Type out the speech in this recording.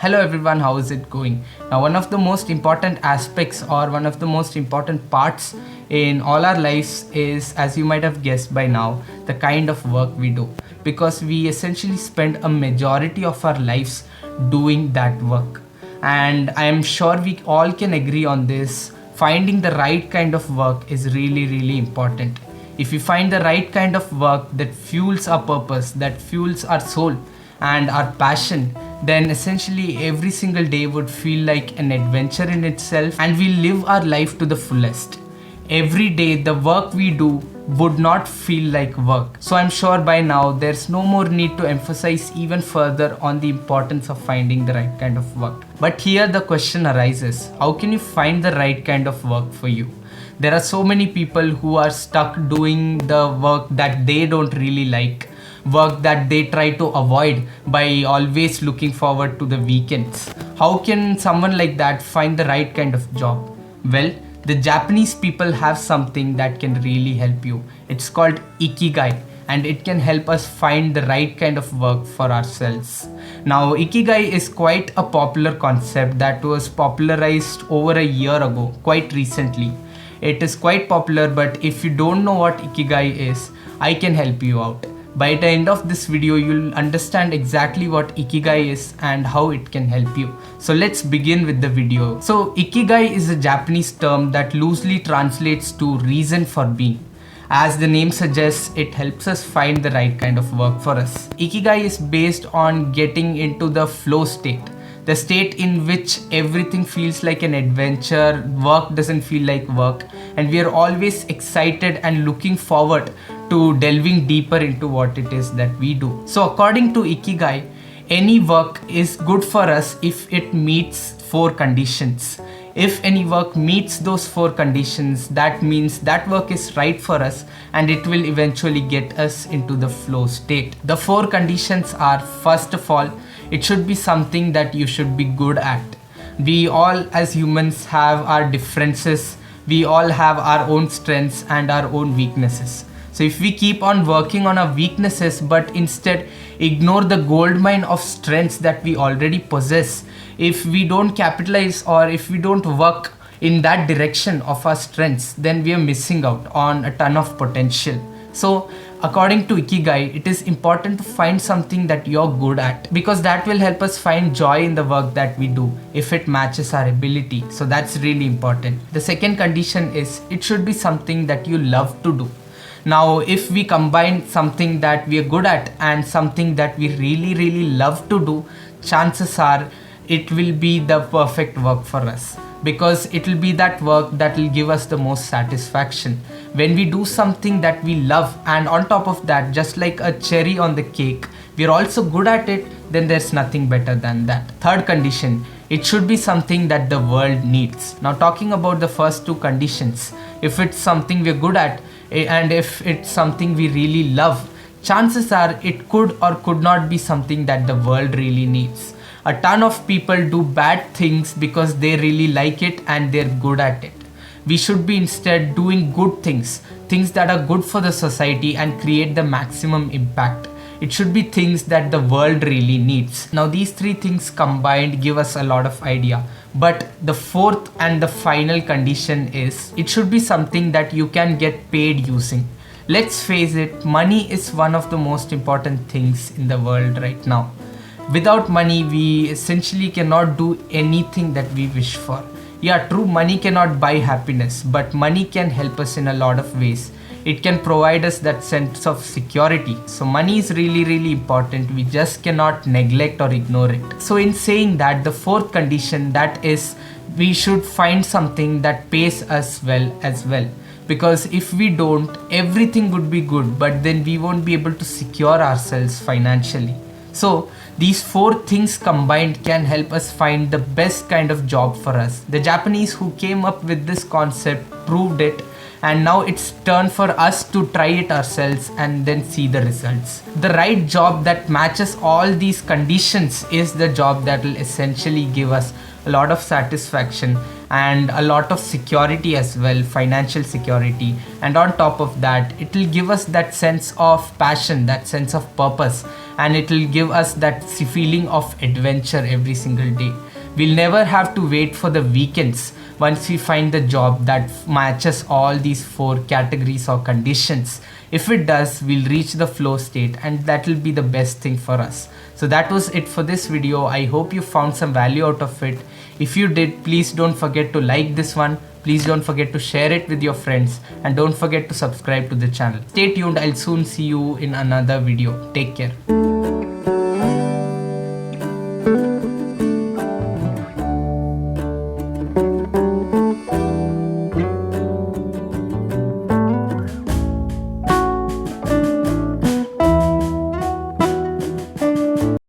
Hello everyone, how is it going? Now, one of the most important aspects or one of the most important parts in all our lives is, as you might have guessed by now, the kind of work we do. Because we essentially spend a majority of our lives doing that work. And I am sure we all can agree on this. Finding the right kind of work is really, really important. If we find the right kind of work that fuels our purpose, that fuels our soul and our passion, then essentially every single day would feel like an adventure in itself and we live our life to the fullest. Every day the work we do would not feel like work. So I'm sure by now there's no more need to emphasize even further on the importance of finding the right kind of work. But here the question arises, how can you find the right kind of work for you? There are so many people who are stuck doing the work that they don't really like, work that they try to avoid by always looking forward to the weekends. How can someone like that find the right kind of job? Well, the Japanese people have something that can really help you. It's called Ikigai, and it can help us find the right kind of work for ourselves. Now, Ikigai is quite a popular concept that was popularized over a year ago, quite recently. It is quite popular, but if you don't know what Ikigai is, I can help you out. By the end of this video, you'll understand exactly what Ikigai is and how it can help you. So let's begin with the video. So Ikigai is a Japanese term that loosely translates to reason for being. As the name suggests, it helps us find the right kind of work for us. Ikigai is based on getting into the flow state. The state in which everything feels like an adventure, work doesn't feel like work, and we are always excited and looking forward to delving deeper into what it is that we do. So according to Ikigai, any work is good for us if it meets 4 conditions. If any work meets those 4 conditions, that means that work is right for us and it will eventually get us into the flow state. The 4 conditions are, first of all, it should be something that you should be good at. We all as humans have our differences. We all have our own strengths and our own weaknesses. So if we keep on working on our weaknesses but instead ignore the goldmine of strengths that we already possess, if we don't capitalize or if we don't work in that direction of our strengths, then we are missing out on a ton of potential. So according to Ikigai, it is important to find something that you're good at, because that will help us find joy in the work that we do if it matches our ability. So that's really important. The second condition is it should be something that you love to do. Now, if we combine something that we are good at and something that we really love to do, chances are it will be the perfect work for us, because it will be that work that will give us the most satisfaction. When we do something that we love, and on top of that, just like a cherry on the cake, we're also good at it, then there's nothing better than that. Third condition, it should be something that the world needs. Now, talking about the first 2 conditions, if it's something we're good at and if it's something we really love, chances are it could or could not be something that the world really needs. A ton of people do bad things because they really like it and they're good at it. We should be instead doing good things, things that are good for the society and create the maximum impact. It should be things that the world really needs. Now these 3 things combined give us a lot of idea. But the 4th and the final condition is it should be something that you can get paid using. Let's face it, money is one of the most important things in the world right now. Without money, we essentially cannot do anything that we wish for. Yeah, true, money cannot buy happiness, but money can help us in a lot of ways. It can provide us that sense of security. So money is really important. We just cannot neglect or ignore it. So in saying that, the 4th condition, that is, we should find something that pays us well as well. Because if we don't, everything would be good, but then we won't be able to secure ourselves financially. So these 4 things combined can help us find the best kind of job for us. The Japanese who came up with this concept proved it, and now it's turn for us to try it ourselves and then see the results. The right job that matches all these conditions is the job that will essentially give us a lot of satisfaction and a lot of security as well, financial security. And on top of that, it will give us that sense of passion, that sense of purpose, and it will give us that feeling of adventure every single day. We'll never have to wait for the weekends once we find the job that matches all these 4 categories or conditions. If it does, we'll reach the flow state, and that will be the best thing for us. So that was it for this video. I hope you found some value out of it. If you did, please don't forget to like this one. Please don't forget to share it with your friends, and don't forget to subscribe to the channel. Stay tuned. I'll soon see you in another video. Take care.